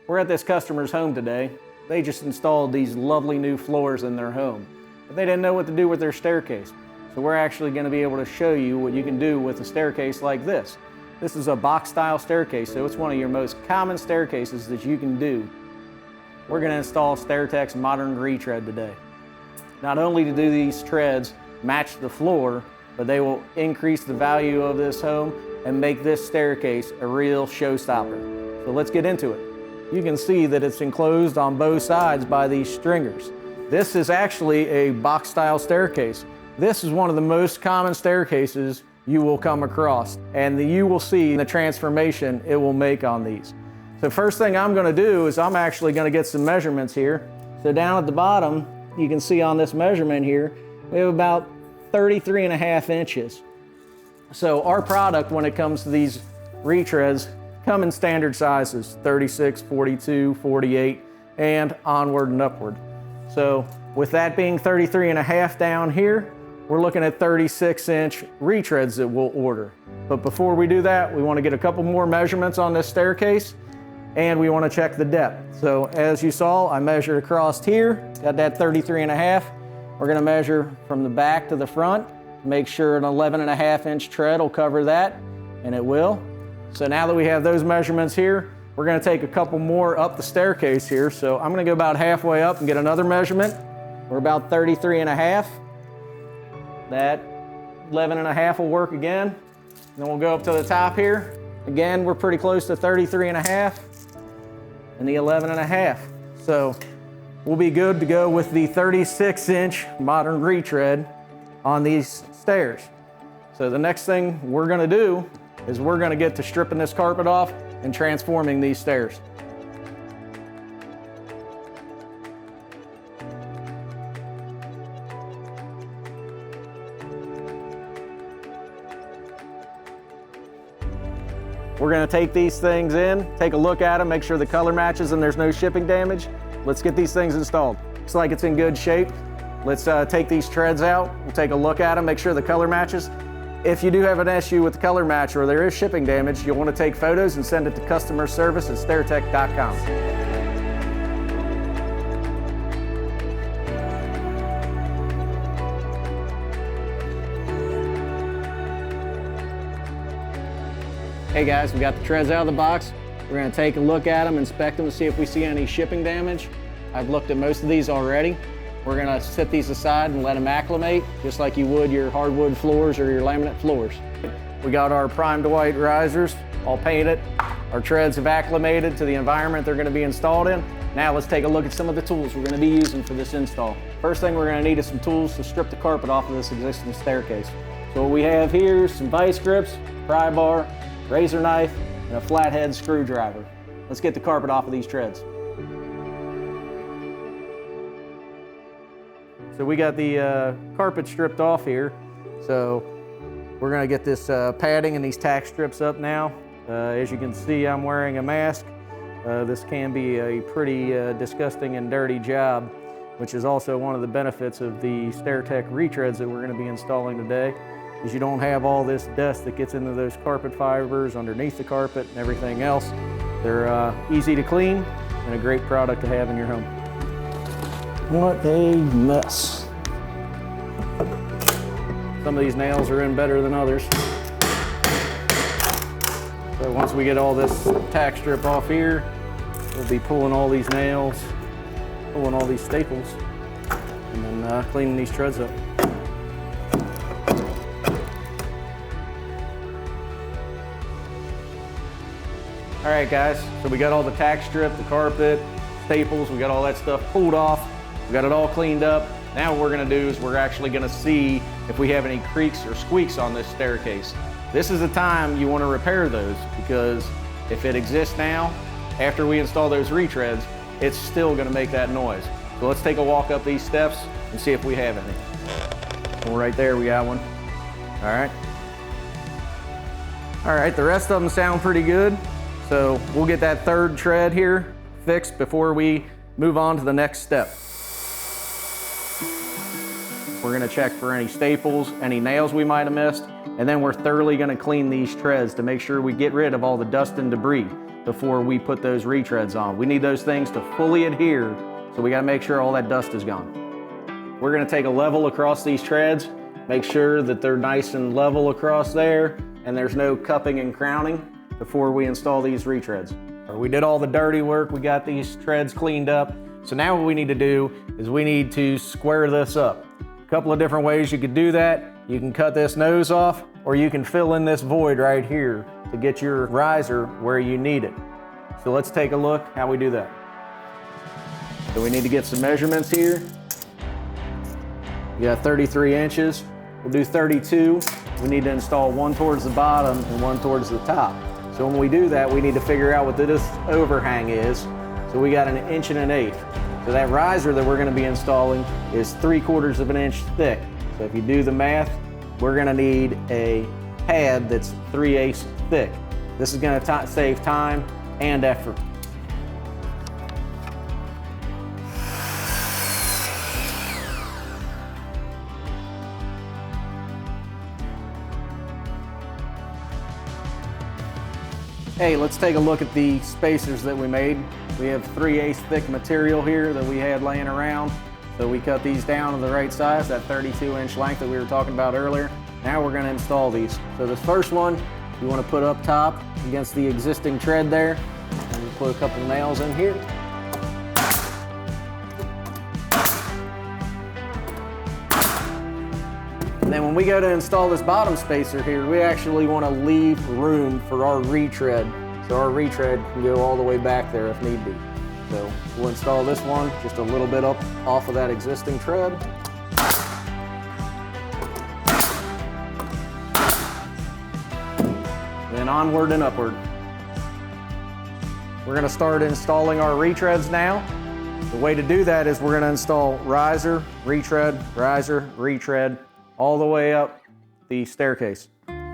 We're at this customer's home today. They just installed these lovely new floors in their home, but they didn't know what to do with their staircase. So we're actually going to be able to show you what you can do with a staircase like this. This is a box style staircase, so it's one of your most common staircases that you can do. We're going to install Stairtek's modern retread today. Not only do these treads match the floor, but they will increase the value of this home and make this staircase a real showstopper. So let's get into it. You can see that it's enclosed on both sides by these stringers. This is actually a box style staircase. This is one of the most common staircases you will come across, and you will see the transformation it will make on these. So first thing I'm gonna do is I'm actually gonna get some measurements here. So down at the bottom, you can see on this measurement here, we have about 33.5 inches. So our product, when it comes to these retreads, come in standard sizes, 36, 42, 48, and onward and upward. So with that being 33.5 down here, we're looking at 36-inch retreads that we'll order. But before we do that, we want to get a couple more measurements on this staircase, and we want to check the depth. So as you saw, I measured across here, got that 33.5. We're going to measure from the back to the front, make sure an 11.5-inch tread will cover that, and it will. So now that we have those measurements here, we're going to take a couple more up the staircase here. So I'm going to go about halfway up and get another measurement. We're about 33.5. That 11.5 will work again. Then we'll go up to the top here. Again, we're pretty close to 33.5 and the 11.5. So we'll be good to go with the 36-inch modern retread on these stairs. So the next thing we're going to do is we're going to get to stripping this carpet off and transforming these stairs. We're going to take these things in, take a look at them, make sure the color matches and there's no shipping damage. Let's get these things installed. Looks like it's in good shape. Let's take these treads out. We'll take a look at them, make sure the color matches. If you do have an issue with the color match or there is shipping damage, you'll want to take photos and send it to customer service at stairtek.com. Hey guys, we got the treads out of the box. We're going to take a look at them, inspect them to see if we see any shipping damage. I've looked at most of these already. We're going to set these aside and let them acclimate, just like you would your hardwood floors or your laminate floors. We got our primed white risers all painted. Our treads have acclimated to the environment they're going to be installed in. Now let's take a look at some of the tools we're going to be using for this install. First thing we're going to need is some tools to strip the carpet off of this existing staircase. So what we have here is some vice grips, pry bar, razor knife, and a flathead screwdriver. Let's get the carpet off of these treads. So we got the carpet stripped off here. So we're gonna get this padding and these tack strips up now. As you can see, I'm wearing a mask. This can be a pretty disgusting and dirty job, which is also one of the benefits of the Stairtek retreads that we're gonna be installing today, is you don't have all this dust that gets into those carpet fibers underneath the carpet and everything else. They're easy to clean and a great product to have in your home. What a mess. Some of these nails are in better than others. So once we get all this tack strip off here, we'll be pulling all these nails, pulling all these staples, and then cleaning these treads up. All right guys, so we got all the tack strip, the carpet, staples, we got all that stuff pulled off. We got it all cleaned up. Now what we're gonna do is we're actually gonna see if we have any creaks or squeaks on this staircase. This is the time you wanna repair those, because if it exists now, after we install those retreads, it's still gonna make that noise. So let's take a walk up these steps and see if we have any. Well, right there, we got one. All right. All right, the rest of them sound pretty good. So we'll get that third tread here fixed before we move on to the next step. We're gonna check for any staples, any nails we might have missed, and then we're thoroughly gonna clean these treads to make sure we get rid of all the dust and debris before we put those retreads on. We need those things to fully adhere, so we gotta make sure all that dust is gone. We're gonna take a level across these treads, make sure that they're nice and level across there, and there's no cupping and crowning before we install these retreads. We did all the dirty work, we got these treads cleaned up, so now what we need to do is we need to square this up. A couple of different ways you could do that. You can cut this nose off, or you can fill in this void right here to get your riser where you need it. So let's take a look how we do that. So we need to get some measurements here. You got 33 inches. We'll do 32. We need to install one towards the bottom and one towards the top. So when we do that, we need to figure out what this overhang is. So we got 1 1/8 inches. So that riser that we're gonna be installing is 3/4 of an inch thick. So if you do the math, we're gonna need a pad that's 3/8 thick. This is gonna save time and effort. Hey, let's take a look at the spacers that we made. We have 3/8 thick material here that we had laying around. So we cut these down to the right size, that 32-inch length that we were talking about earlier. Now we're gonna install these. So this first one, you wanna put up top against the existing tread there. And we put a couple nails in here. And then when we go to install this bottom spacer here, we actually want to leave room for our retread. So our retread can go all the way back there if need be. So we'll install this one just a little bit up off of that existing tread. Then onward and upward. We're going to start installing our retreads now. The way to do that is we're going to install riser, retread, all the way up the staircase.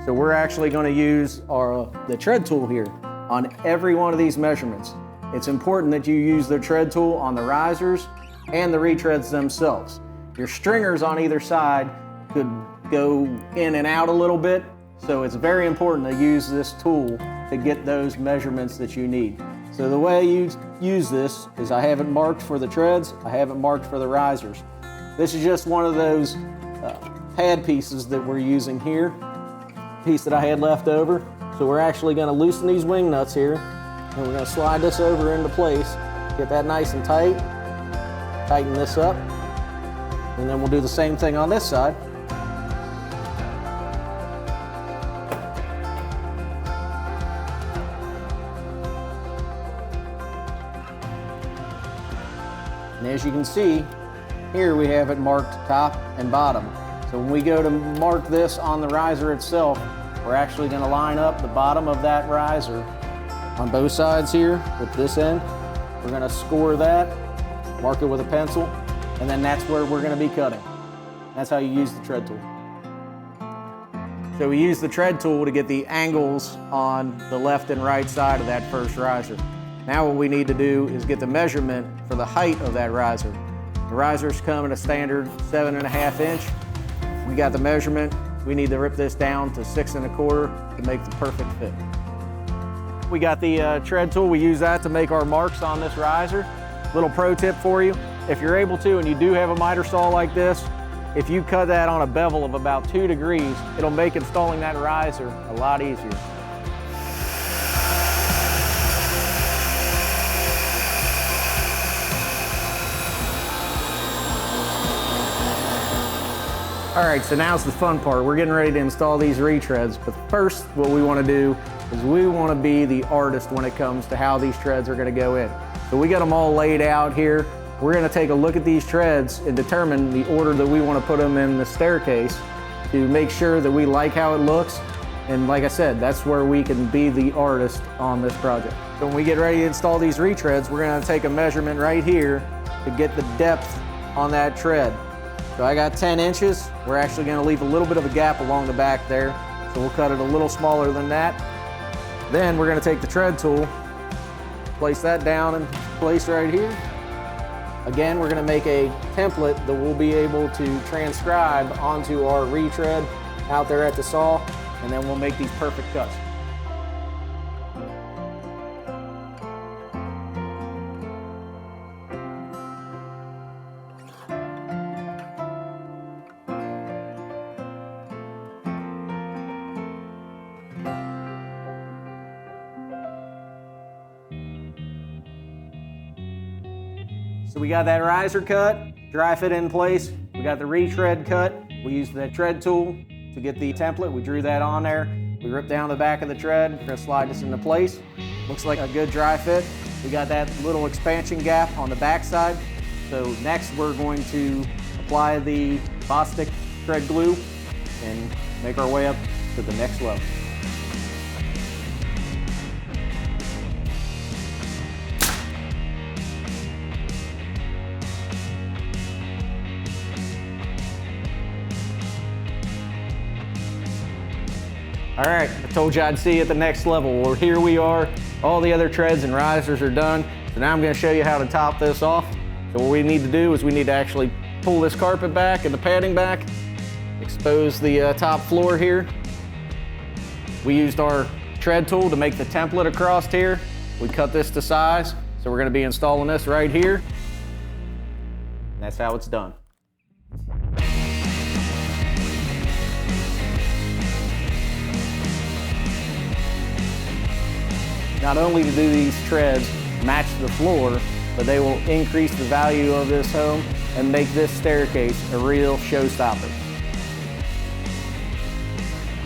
So we're actually going to use the tread tool here on every one of these measurements. It's important that you use the tread tool on the risers and the retreads themselves. Your stringers on either side could go in and out a little bit, so it's very important to use this tool to get those measurements that you need. So the way you use this is I have it marked for the treads, I have it marked for the risers. This is just one of those pad pieces that we're using here, piece that I had left over. So we're actually going to loosen these wing nuts here, and we're going to slide this over into place, get that nice and tight, tighten this up, and then we'll do the same thing on this side. And as you can see, here we have it marked top and bottom. So when we go to mark this on the riser itself, we're actually going to line up the bottom of that riser on both sides here with this end. We're going to score that, mark it with a pencil, and then that's where we're going to be cutting. That's how you use the tread tool. So we use the tread tool to get the angles on the left and right side of that first riser. Now what we need to do is get the measurement for the height of that riser. The risers come in a standard 7.5 inch. We got the measurement. We need to rip this down to 6 1/4 to make the perfect fit. We got the tread tool. We use that to make our marks on this riser. Little pro tip for you. If you're able to, and you do have a miter saw like this, if you cut that on a bevel of about 2 degrees, it'll make installing that riser a lot easier. All right, so now's the fun part. We're getting ready to install these retreads, but first what we want to do is we want to be the artist when it comes to how these treads are going to go in. So we got them all laid out here. We're going to take a look at these treads and determine the order that we want to put them in the staircase to make sure that we like how it looks. And like I said, that's where we can be the artist on this project. So when we get ready to install these retreads, we're going to take a measurement right here to get the depth on that tread. So I got 10 inches. We're actually going to leave a little bit of a gap along the back there. So we'll cut it a little smaller than that. Then we're going to take the tread tool, place that down in place right here. Again, we're going to make a template that we'll be able to transcribe onto our retread out there at the saw, and then we'll make these perfect cuts. So we got that riser cut, dry fit in place. We got the retread cut. We used the tread tool to get the template. We drew that on there. We ripped down the back of the tread. We're gonna slide this into place. Looks like a good dry fit. We got that little expansion gap on the back side. So next we're going to apply the Bostik tread glue and make our way up to the next level. All right, I told you I'd see you at the next level. Well, here we are. All the other treads and risers are done. So now I'm gonna show you how to top this off. So what we need to do is we need to actually pull this carpet back and the padding back, expose the top floor here. We used our tread tool to make the template across here. We cut this to size. So we're gonna be installing this right here. And that's how it's done. Not only do these treads match the floor, but they will increase the value of this home and make this staircase a real showstopper.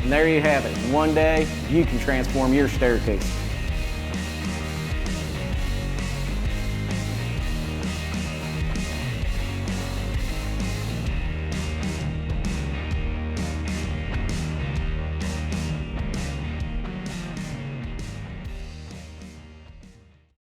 And there you have it. In one day, you can transform your staircase.